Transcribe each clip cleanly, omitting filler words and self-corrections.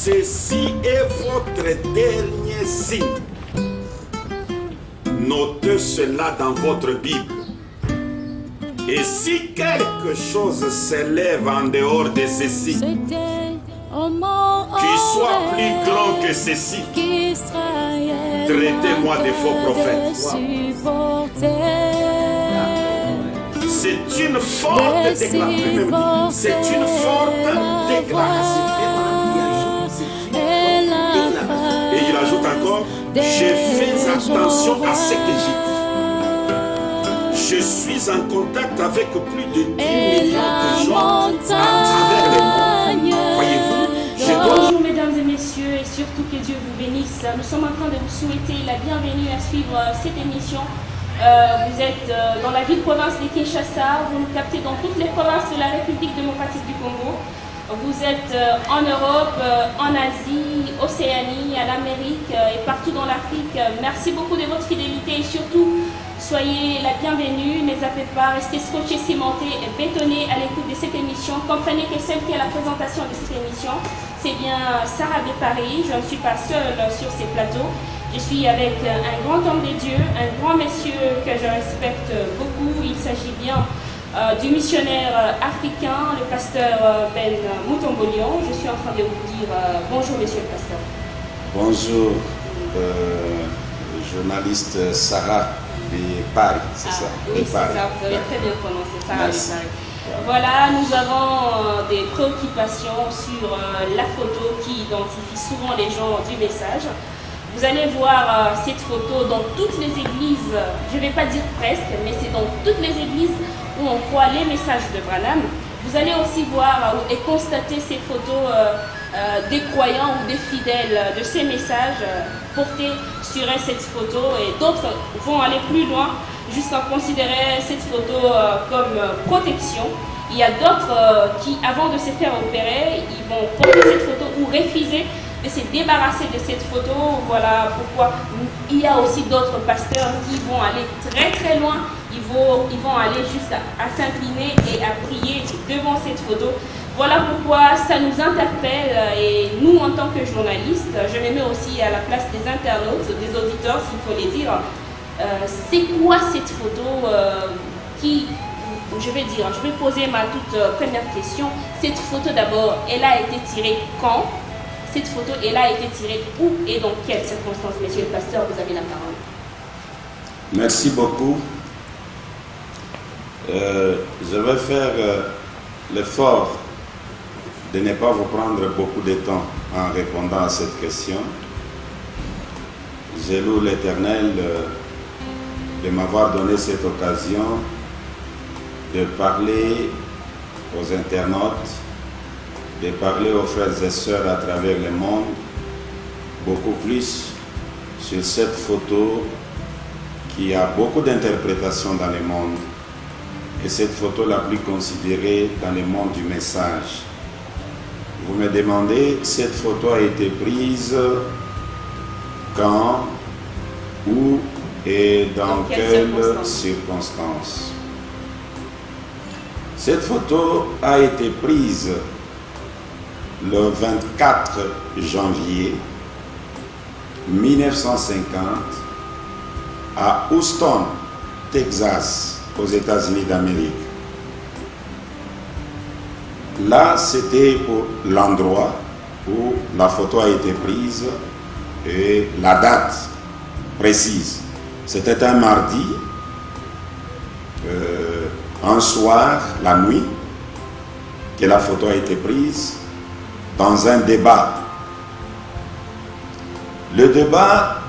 Ceci est votre dernier signe. Notez cela dans votre Bible. Et si quelque chose s'élève en dehors de ceci, qui soit plus grand que ceci, traitez-moi de faux prophètes. C'est une forte déclaration. C'est une forte déclaration. Et il ajoute encore, je fais attention à ce que j'ai dit. Je suis en contact avec plus de 10 millions de gens à travers le monde. Voyez-vous, bonjour mesdames et messieurs, et surtout que Dieu vous bénisse. Nous sommes en train de vous souhaiter la bienvenue à suivre cette émission. Vous êtes dans la ville-province de Kinshasa, vous nous captez dans toutes les provinces de la République démocratique du Congo. Vous êtes en Europe, en Asie, Océanie, à l'Amérique et partout dans l'Afrique. Merci beaucoup de votre fidélité et surtout, soyez la bienvenue. Ne zappez pas, restez scotchés, cimentés et bétonnés à l'écoute de cette émission. Comprenez que celle qui est à la présentation de cette émission, c'est bien Sarah de Paris. Je ne suis pas seule sur ces plateaux. Je suis avec un grand homme de Dieu, un grand monsieur que je respecte beaucoup. Il s'agit bien du missionnaire africain, le pasteur Ben Mutombolion. Je suis en train de vous dire bonjour monsieur le pasteur. Bonjour, journaliste Sarah de Paris, c'est ça? Oui, c'est ça, vous avez très bien prononcé, Sarah de Paris. Voilà, nous avons des préoccupations sur la photo qui identifie souvent les gens du message. Vous allez voir cette photo dans toutes les églises, je ne vais pas dire presque, mais c'est dans toutes les églises où on croit les messages de Branham. Vous allez aussi voir et constater ces photos des croyants ou des fidèles de ces messages portés sur cette photo, et d'autres vont aller plus loin jusqu'à considérer cette photo comme protection. Il y a d'autres qui, avant de se faire opérer, ils vont porter cette photo ou refuser de se débarrasser de cette photo. Voilà pourquoi il y a aussi d'autres pasteurs qui vont aller très très loin. Ils vont aller juste à s'incliner et à prier devant cette photo. Voilà pourquoi ça nous interpelle, et nous en tant que journalistes, je me mets aussi à la place des internautes, des auditeurs s'il faut les dire. C'est quoi cette photo je vais poser ma toute première question. Cette photo d'abord, elle a été tirée quand? Cette photo, elle a été tirée où et dans quelles circonstances? Monsieur le pasteur, vous avez la parole. Merci beaucoup. Je vais faire l'effort de ne pas vous prendre beaucoup de temps en répondant à cette question. Je loue l'Éternel de m'avoir donné cette occasion de parler aux internautes, de parler aux frères et sœurs à travers le monde, beaucoup plus sur cette photo qui a beaucoup d'interprétations dans le monde, et cette photo la plus considérée dans le monde du message. Vous me demandez, cette photo a été prise quand, où et dans quelles circonstances? Cette photo a été prise le 24 janvier 1950 à Houston, Texas, aux États-Unis d'Amérique. Là, c'était pour l'endroit où la photo a été prise et la date précise. C'était un mardi, un soir, la nuit, que la photo a été prise dans un débat. Le débat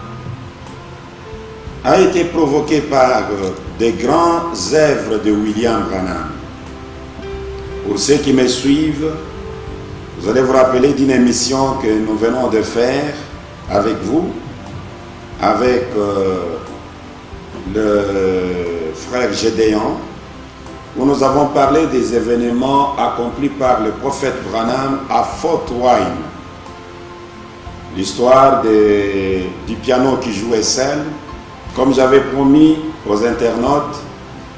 a été provoqué par des grands œuvres de William Branham. Pour ceux qui me suivent, vous allez vous rappeler d'une émission que nous venons de faire avec vous, avec le frère Gédéon, où nous avons parlé des événements accomplis par le prophète Branham à Fort Wayne. L'histoire du piano qui jouait seul. Comme j'avais promis aux internautes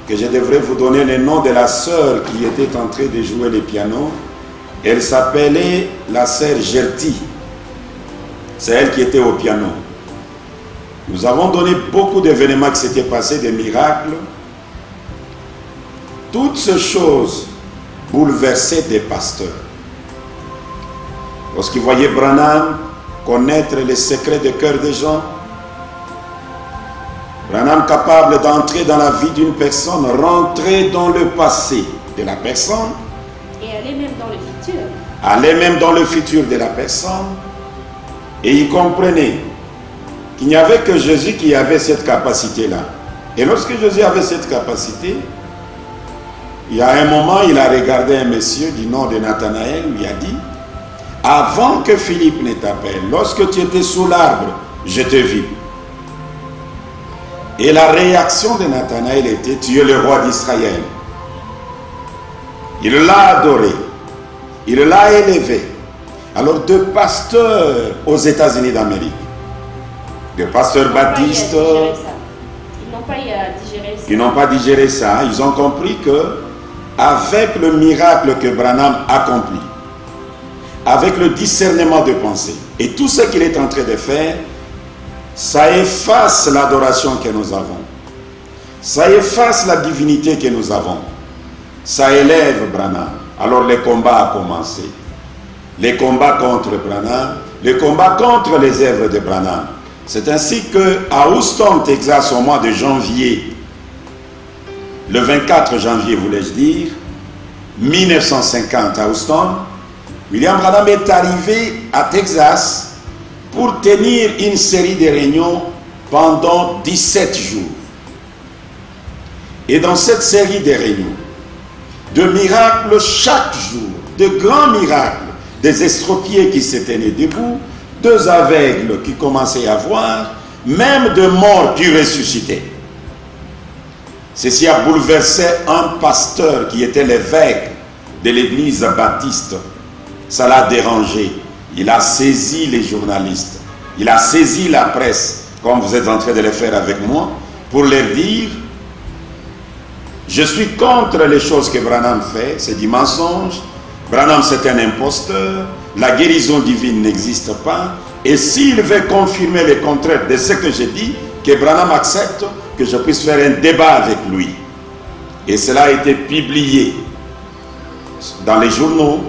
que je devrais vous donner le nom de la sœur qui était en train de jouer le piano. Elle s'appelait la sœur Gertie. C'est elle qui était au piano. Nous avons donné beaucoup d'événements qui s'étaient passés, des miracles. Toutes ces choses bouleversaient des pasteurs. Lorsqu'ils voyaient Branham connaître les secrets du cœur des gens, Branham capable d'entrer dans la vie d'une personne, rentrer dans le passé de la personne, et aller même dans le futur. Aller même dans le futur de la personne, et il comprenait qu'il n'y avait que Jésus qui avait cette capacité-là. Et lorsque Jésus avait cette capacité, il y a un moment, il a regardé un monsieur du nom de Nathanaël, lui a dit, avant que Philippe ne t'appelle, lorsque tu étais sous l'arbre, je te vis. Et la réaction de Nathanaël était, tu es le roi d'Israël. Il l'a adoré, il l'a élevé. Alors deux pasteurs aux États-Unis d'Amérique, deux pasteurs baptistes, ils n'ont pas digéré ça. Ils n'ont pas digéré ça. Ils ont compris que avec le miracle que Branham accomplit, avec le discernement de pensée et tout ce qu'il est en train de faire, ça efface l'adoration que nous avons. Ça efface la divinité que nous avons. Ça élève Branham. Alors le combat a commencé. Les combats contre Branham, les combats contre les œuvres de Branham. C'est ainsi qu'à Houston, Texas, au mois de janvier, le 24 janvier, voulais-je dire, 1950 à Houston, William Branham est arrivé à Texas pour tenir une série de réunions pendant 17 jours. Et dans cette série de réunions, de miracles chaque jour, de grands miracles, des estropiés qui se tenaient debout, deux aveugles qui commençaient à voir, même de morts qui ressuscitaient. Ceci a bouleversé un pasteur qui était l'évêque de l'église baptiste. Ça l'a dérangé. Il a saisi les journalistes. Il a saisi la presse, comme vous êtes en train de le faire avec moi, pour leur dire, je suis contre les choses que Branham fait, c'est du mensonge. Branham c'est un imposteur, la guérison divine n'existe pas. Et s'il veut confirmer le contraire de ce que j'ai dit, que Branham accepte que je puisse faire un débat avec lui. Et cela a été publié dans les journaux.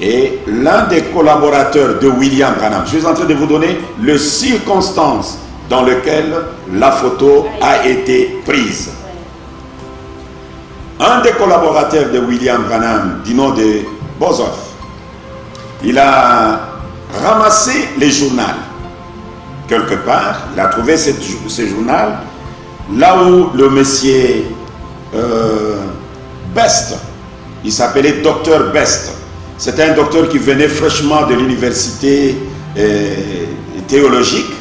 Et l'un des collaborateurs de William Branham, je suis en train de vous donner les circonstances dans lesquelles la photo a été prise. Un des collaborateurs de William Branham, du nom de Bozoff, il a ramassé les journaux. Quelque part, il a trouvé ce journal là où le monsieur Best, il s'appelait Dr Best. C'était un docteur qui venait fraîchement de l'université théologique.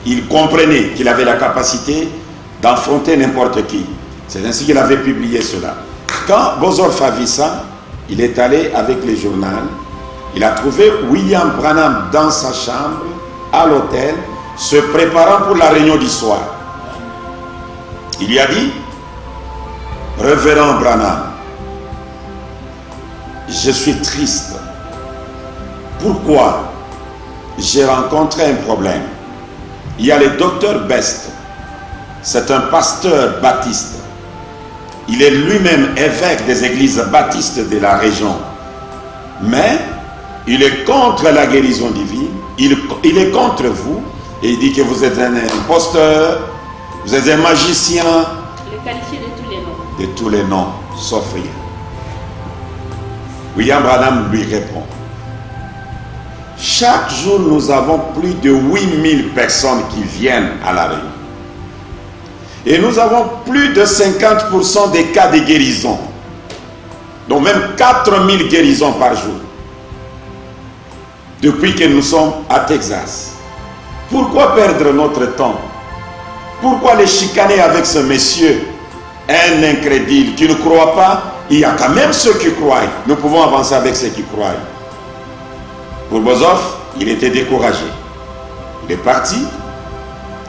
Il comprenait qu'il avait la capacité d'affronter n'importe qui. C'est ainsi qu'il avait publié cela. Quand Bozorf a vu ça, il est allé avec les journaux. Il a trouvé William Branham dans sa chambre, à l'hôtel, se préparant pour la réunion du soir. Il lui a dit, Révérend Branham, je suis triste. Pourquoi? J'ai rencontré un problème. Il y a le docteur Best. C'est un pasteur baptiste. Il est lui-même évêque des églises baptistes de la région. Mais il est contre la guérison divine. Il est contre vous. Et il dit que vous êtes un imposteur, vous êtes un magicien. Il est qualifié de tous les noms. De tous les noms, sauf rien. William Branham lui répond. Chaque jour, nous avons plus de 8000 personnes qui viennent à la réunion. Et nous avons plus de 50% des cas de guérison. Donc même 4000 guérisons par jour. Depuis que nous sommes à Texas. Pourquoi perdre notre temps? Pourquoi les chicaner avec ce monsieur? Un incrédule qui ne croit pas. Il y a quand même ceux qui croient. Nous pouvons avancer avec ceux qui croient. Pour Bozoff, il était découragé. Il est parti.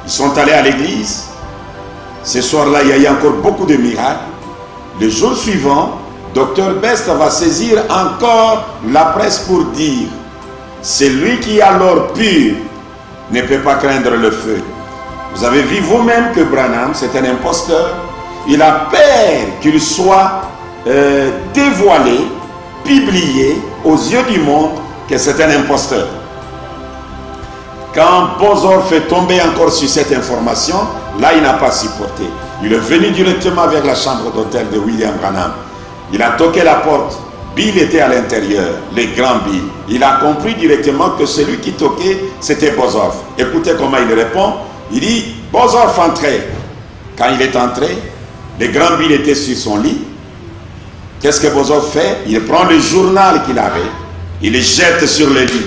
Ils sont allés à l'église. Ce soir-là, il y a eu encore beaucoup de miracles. Le jour suivant, Dr Best va saisir encore la presse pour dire celui qui est alors pur ne peut pas craindre le feu. Vous avez vu vous-même que Branham, c'est un imposteur. Il a peur qu'il soit dévoilé, publié aux yeux du monde que c'est un imposteur. Quand Bozorf est tombé encore sur cette information, là il n'a pas supporté. Il est venu directement vers la chambre d'hôtel de William Branham. Il a toqué la porte. Bill était à l'intérieur, le grand Bill. Il a compris directement que celui qui toquait, c'était Bozorf. Écoutez comment il répond. Il dit, Bozorf, entrez. Quand il est entré, le grand Bill était sur son lit. Qu'est-ce que Bozorf fait? Il prend le journal qu'il avait, il le jette sur le lit.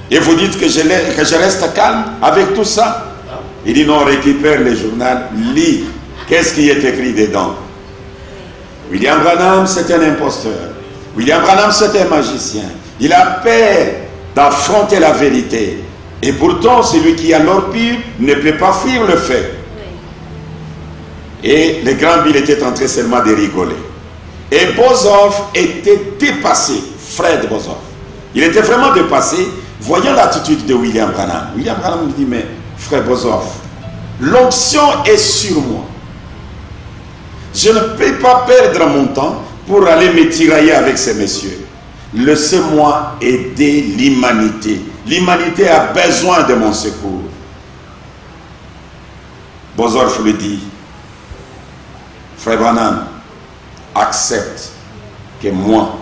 Et vous dites que je reste calme avec tout ça? Il dit non, récupère le journal, lis. Qu'est-ce qui est écrit dedans? William Branham, c'est un imposteur. William Branham, c'est un magicien. Il a peur d'affronter la vérité. Et pourtant, celui qui a l'or pur ne peut pas fuir le fait. Et le grand Bill était en train seulement de rigoler. Et Bozorf était dépassé, Fred Bozorf. Il était vraiment dépassé, voyant l'attitude de William Branham. William Branham lui dit, mais frère Bozorf, l'onction est sur moi. Je ne peux pas perdre mon temps pour aller me tirailler avec ces messieurs. Laissez-moi aider l'humanité. L'humanité a besoin de mon secours. Bozorf lui dit, frère Branham, accepte que moi,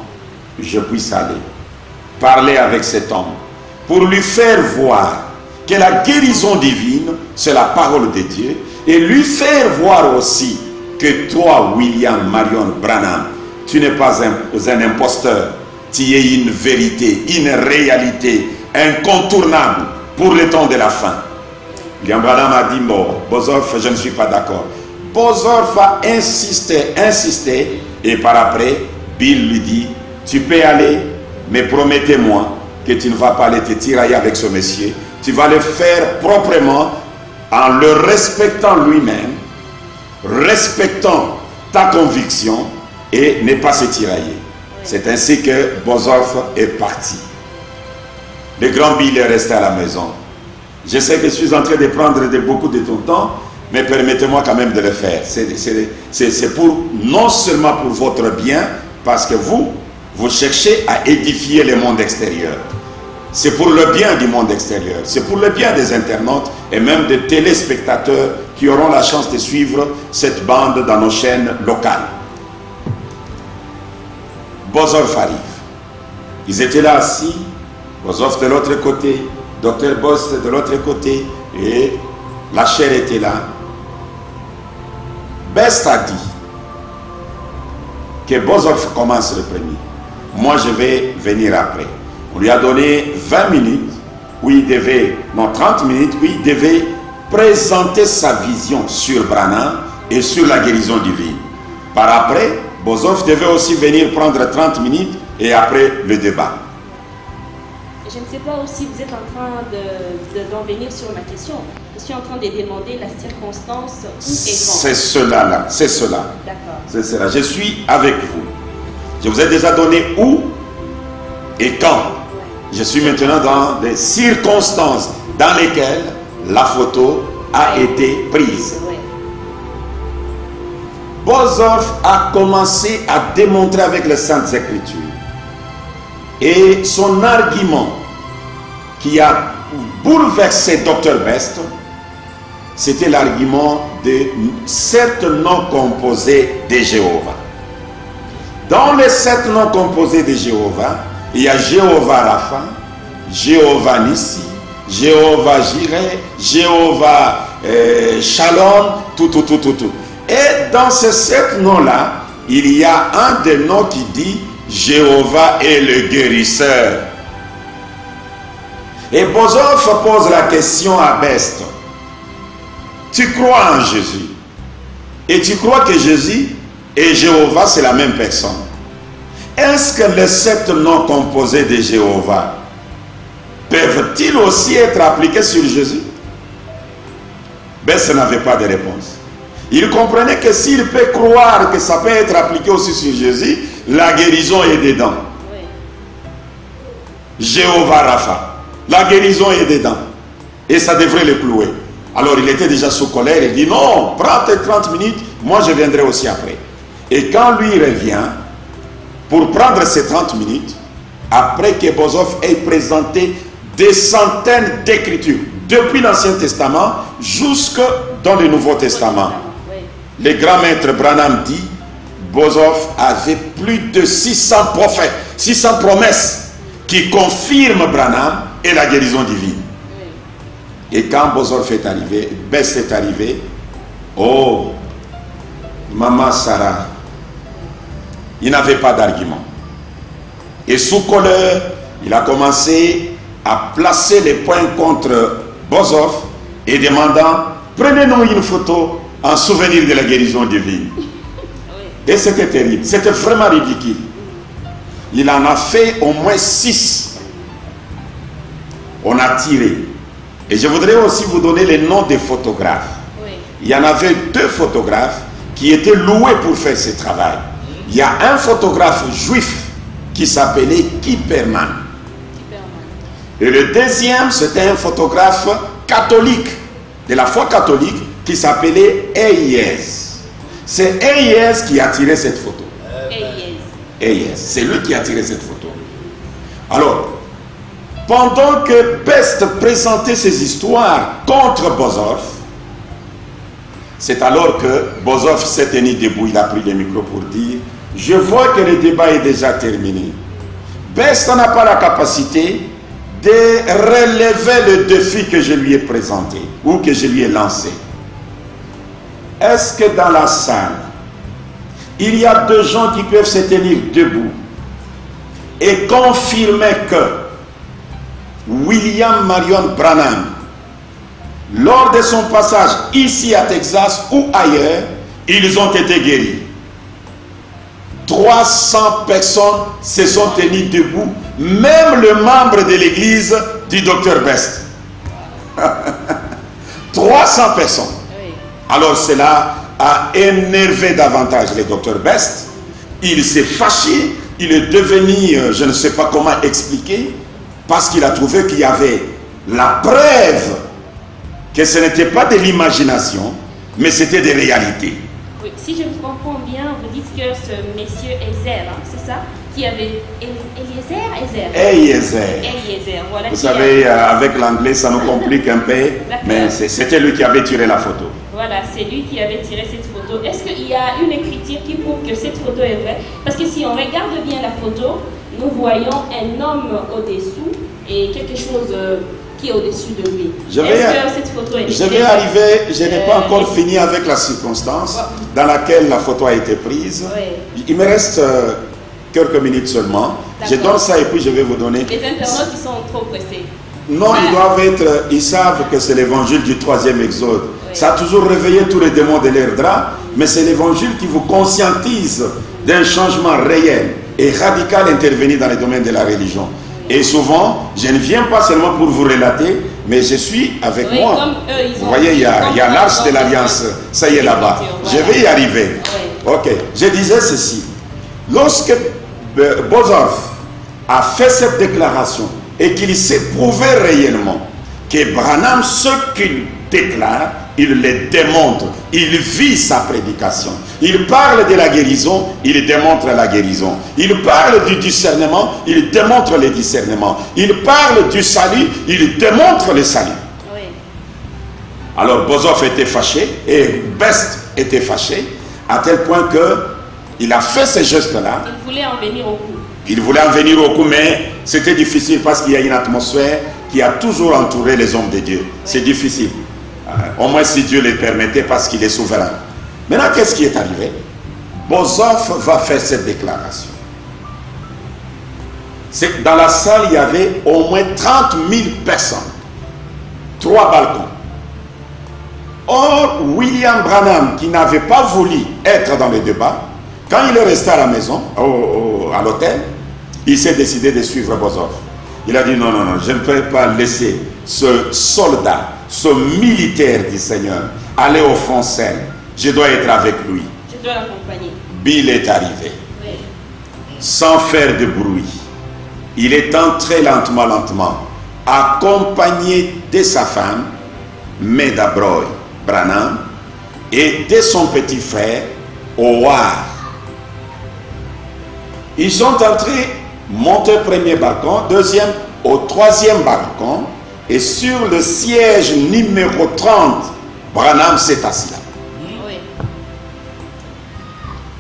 je puisse aller parler avec cet homme pour lui faire voir que la guérison divine, c'est la parole de Dieu, et lui faire voir aussi que toi, William Marion Branham, tu n'es pas un imposteur, tu es une vérité, une réalité incontournable pour le temps de la fin. William Branham a dit, bon, Bozorf, je ne suis pas d'accord. Bozorf a insisté, et par après, Bill lui dit, tu peux aller, mais promettez-moi que tu ne vas pas aller te tirailler avec ce monsieur. Tu vas le faire proprement, en le respectant lui-même, respectant ta conviction, et ne pas se tirailler. C'est ainsi que Bozorf est parti. Le grand Bill est resté à la maison. Je sais que je suis en train de prendre beaucoup de ton temps, mais permettez-moi quand même de le faire. C'est pour, non seulement pour votre bien, parce que vous cherchez à édifier le monde extérieur. C'est pour le bien du monde extérieur. C'est pour le bien des internautes et même des téléspectateurs qui auront la chance de suivre cette bande dans nos chaînes locales. Bozorf arrive. Ils étaient là assis, Bozorf de l'autre côté, Dr Bost de l'autre côté, et la chair était là. Best a dit que Bozorf commence le premier. Moi, je vais venir après. On lui a donné 20 minutes, où il devait, non 30 minutes, où il devait présenter sa vision sur Branham et sur la guérison divine. Par après, Bozorf devait aussi venir prendre 30 minutes et après le débat. Je ne sais pas si vous êtes en train d'en venir sur ma question. Je suis en train de demander la circonstance où et quand. C'est cela là, c'est cela. D'accord. C'est cela. Je suis avec vous. Je vous ai déjà donné où et quand. Je suis maintenant dans des circonstances dans lesquelles la photo a été prise. Bozorf a commencé à démontrer avec les Saintes Écritures. Et son argument qui a bouleversé Dr Best, c'était l'argument de sept noms composés de Jéhovah. Dans les sept noms composés de Jéhovah, il y a Jéhovah Rapha, Jéhovah Nissi, Jéhovah Jireh, Jéhovah Shalom, tout. Et dans ces sept noms-là, il y a un des noms qui dit Jéhovah est le guérisseur. Et Bozorf pose la question à Best. Tu crois en Jésus? Et tu crois que Jésus et Jéhovah, c'est la même personne? Est-ce que les sept noms composés de Jéhovah peuvent-ils aussi être appliqués sur Jésus? Best n'avait pas de réponse. Il comprenait que s'il peut croire que ça peut être appliqué aussi sur Jésus, la guérison est dedans. Jéhovah Rapha. La guérison est dedans. Et ça devrait le clouer. Alors il était déjà sous colère, il dit non, prends tes 30 minutes, moi je viendrai aussi après. Et quand lui revient, pour prendre ces 30 minutes, après que Bozov ait présenté des centaines d'écritures, depuis l'Ancien Testament jusque dans le Nouveau Testament, le grand maître Branham dit, Bozov avait plus de 600 prophètes, 600 promesses qui confirment Branham et la guérison divine. Et quand Bozov est arrivé, Best est arrivé, oh, Maman Sarah, il n'avait pas d'argument. Et sous colère, il a commencé à placer les points contre Bozov et demandant, prenez-nous une photo en souvenir de la guérison divine. Et c'était terrible, c'était vraiment ridicule. Il en a fait au moins 6. On a tiré. Et je voudrais aussi vous donner les noms des photographes. Oui. Il y en avait 2 photographes qui étaient loués pour faire ce travail. Il y a un photographe juif qui s'appelait Kipperman. Et le deuxième, c'était un photographe catholique, de la foi catholique, qui s'appelait Eyes. C'est Eyes qui a tiré cette photo. Eyes. C'est lui qui a tiré cette photo. Alors, pendant que Best présentait ses histoires contre Bozov, c'est alors que Bozov s'est tenu debout, il a pris le micro pour dire « Je vois que le débat est déjà terminé. Best n'a pas la capacité de relever le défi que je lui ai présenté ou que je lui ai lancé. Est-ce que dans la salle, il y a 2 gens qui peuvent se tenir debout et confirmer que William Marion Branham, lors de son passage ici à Texas ou ailleurs, ils ont été guéris. 300 personnes se sont tenues debout, même le membre de l'église du docteur Best. 300 personnes. Alors cela a énervé davantage le docteur Best. Il s'est fâché, il est devenu, je ne sais pas comment expliquer, parce qu'il a trouvé qu'il y avait la preuve que ce n'était pas de l'imagination, mais c'était des réalités. Oui, si je vous comprends bien, vous dites que ce monsieur Ezer, hein, c'est ça, qui avait Eliezer, voilà. Vous savez, avec l'anglais, ça nous complique un peu, mais c'était lui qui avait tiré la photo. Voilà, c'est lui qui avait tiré cette photo. Est-ce qu'il y a une écriture qui prouve que cette photo est vraie? Parce que si on regarde bien la photo, nous voyons un homme au-dessous et quelque chose qui est au-dessus de lui. Je vais arriver, je n'ai pas encore fini avec la circonstance dans laquelle la photo a été prise. Oui. Il me reste quelques minutes seulement. Je donne ça et puis je vais vous donner. Les internautes, ils sont trop pressés. Non, ils doivent être, ils savent que c'est l'évangile du 3e exode. Oui. Ça a toujours réveillé tous les démons de l'air drap, mais c'est l'évangile qui vous conscientise d'un changement réel et radical intervenu dans les domaines de la religion. Et souvent, je ne viens pas seulement pour vous relater, mais je suis avec moi. Eux, vous voyez, il y a l'arche de l'Alliance, ça y est là-bas. Voilà. Je vais y arriver. Oui. Ok, je disais ceci. Lorsque Bozov a fait cette déclaration et qu'il s'est prouvé réellement que Branham, ce qu'il déclare, il le démontre, il vit sa prédication. Il parle de la guérison, il démontre la guérison. Il parle du discernement, il démontre le discernement. Il parle du salut, il démontre le salut. Oui. Alors Bozov était fâché et Best était fâché à tel point que il a fait ce geste-là. Il voulait en venir au coup. Il voulait en venir au coup, mais c'était difficile parce qu'il y a une atmosphère qui a toujours entouré les hommes de Dieu. Oui. C'est difficile. Au moins si Dieu le permettait parce qu'il est souverain. Maintenant, qu'est-ce qui est arrivé? Bozov va faire cette déclaration. Dans la salle, il y avait au moins 30 000 personnes. 3 balcons. Or, William Branham, qui n'avait pas voulu être dans le débat, quand il est resté à la maison, à l'hôtel, il s'est décidé de suivre Bozov. Il a dit non, non, non, je ne peux pas laisser ce soldat, ce militaire du Seigneur, aller au front scène. Je dois être avec lui. Je dois l'accompagner. Bill est arrivé. Oui. Sans faire de bruit. il est entré lentement, accompagné de sa femme, Meda Branham, et de son petit frère, Howard. Ils sont entrés, montés au premier balcon, deuxième, au troisième balcon, et sur le siège numéro 30, Branham s'est assis là. Oui.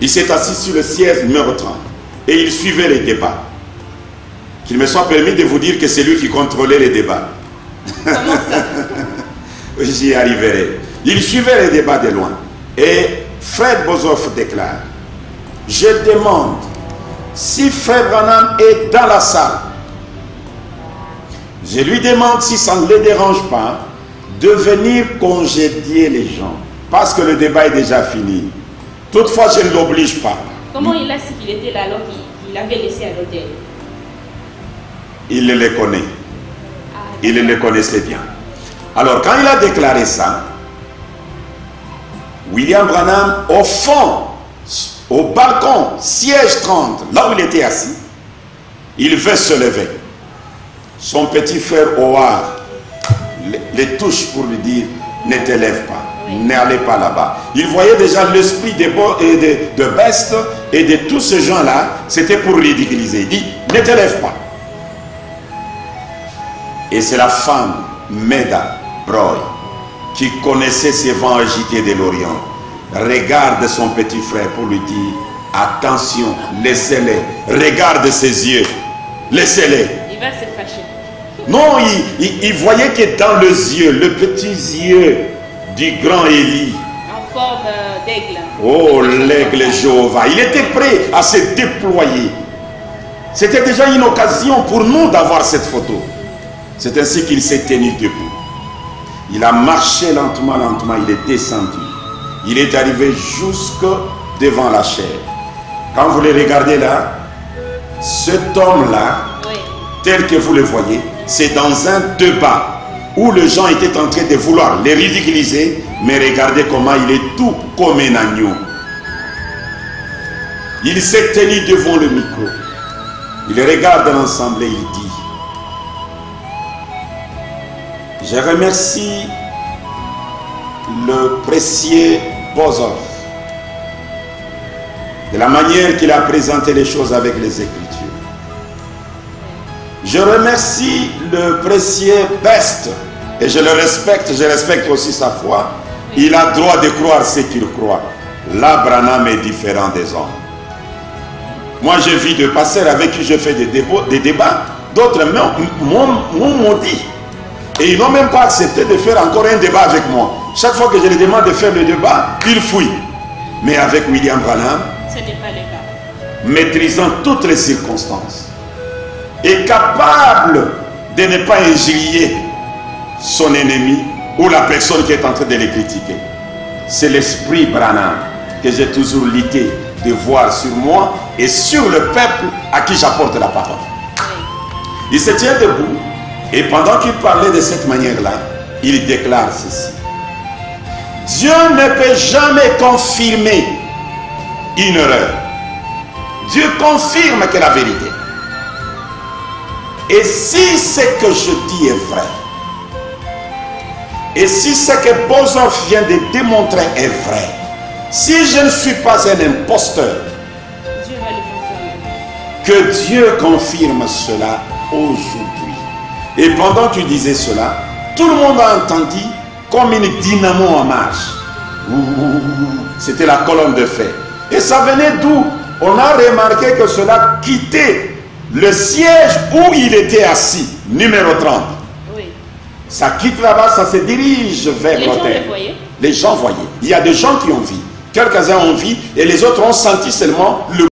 Il s'est assis sur le siège numéro 30 et il suivait les débats. Qu'il me soit permis de vous dire que c'est lui qui contrôlait les débats. Comment ça? J'y arriverai. Il suivait les débats de loin. Et Fred Bozoff déclare, je demande si Fred Branham est dans la salle. Je lui demande si ça ne le dérange pas de venir congédier les gens. Parce que le débat est déjà fini. Toutefois, je ne l'oblige pas. Comment il a su qu'il était là alors qu'il avait laissé à l'hôtel? Il les connaît. Il les connaissait bien. Alors, quand il a déclaré ça, William Branham, au fond, au balcon, siège 30, là où il était assis, il veut se lever. Son petit frère Howard les touche pour lui dire, ne te lève pas, n'allez pas là-bas. Il voyait déjà l'esprit de Best et de tous ces gens-là, c'était pour ridiculiser. Il dit, ne te lève pas. Et c'est la femme, Meda Broy, qui connaissait ces vents agités de l'Orient, regarde son petit frère pour lui dire, attention, laissez-les, regarde ses yeux, laissez-les. Il va se fâcher. Non, il voyait que dans les yeux, le petit yeux du grand Élie, En forme d'aigle. oh l'aigle Jéhovah, il était prêt à se déployer. C'était déjà une occasion pour nous d'avoir cette photo. C'est ainsi qu'il s'est tenu debout. Il a marché lentement, il est descendu. Il est arrivé jusque devant la chair. Quand vous le regardez là, cet homme-là, tel que vous le voyez, c'est dans un débat où les gens étaient en train de vouloir les ridiculiser, mais regardez comment il est tout comme un agneau. Il s'est tenu devant le micro. Il regarde l'ensemble et il dit, je remercie le précieux Bozoff de la manière qu'il a présenté les choses avec les Écritures. Je remercie le précieux Best et je le respecte, je respecte aussi sa foi. Il a droit de croire ce qu'il croit. Là, Branham est différent des hommes. Moi, je vis de pasteurs avec qui je fais des débats. D'autres m'ont dit. Et ils n'ont même pas accepté de faire encore un débat avec moi. Chaque fois que je les demande de faire le débat, ils fuient. Mais avec William Branham, Ce n'est pas le cas. maîtrisant toutes les circonstances, et capable de ne pas injurier son ennemi ou la personne qui est en train de les critiquer. C'est l'esprit Branham que j'ai toujours lutté de voir sur moi et sur le peuple à qui j'apporte la parole. Il se tient debout et pendant qu'il parlait de cette manière-là, il déclare ceci. Dieu ne peut jamais confirmer une erreur. Dieu confirme que la vérité. Et si ce que je dis est vrai, et si ce que Bozoff vient de démontrer est vrai, si je ne suis pas un imposteur, Dieu va le confirmer. que Dieu confirme cela aujourd'hui. Et pendant que tu disais cela, tout le monde a entendu comme une dynamo en marche. C'était la colonne de feu. Et ça venait d'où? On a remarqué que cela quittait le siège où il était assis, numéro 30. Oui. Ça quitte là-bas, ça se dirige vers l'autel. Les gens voyaient. Il y a des gens qui ont vu. Quelques-uns ont vu et les autres ont senti seulement le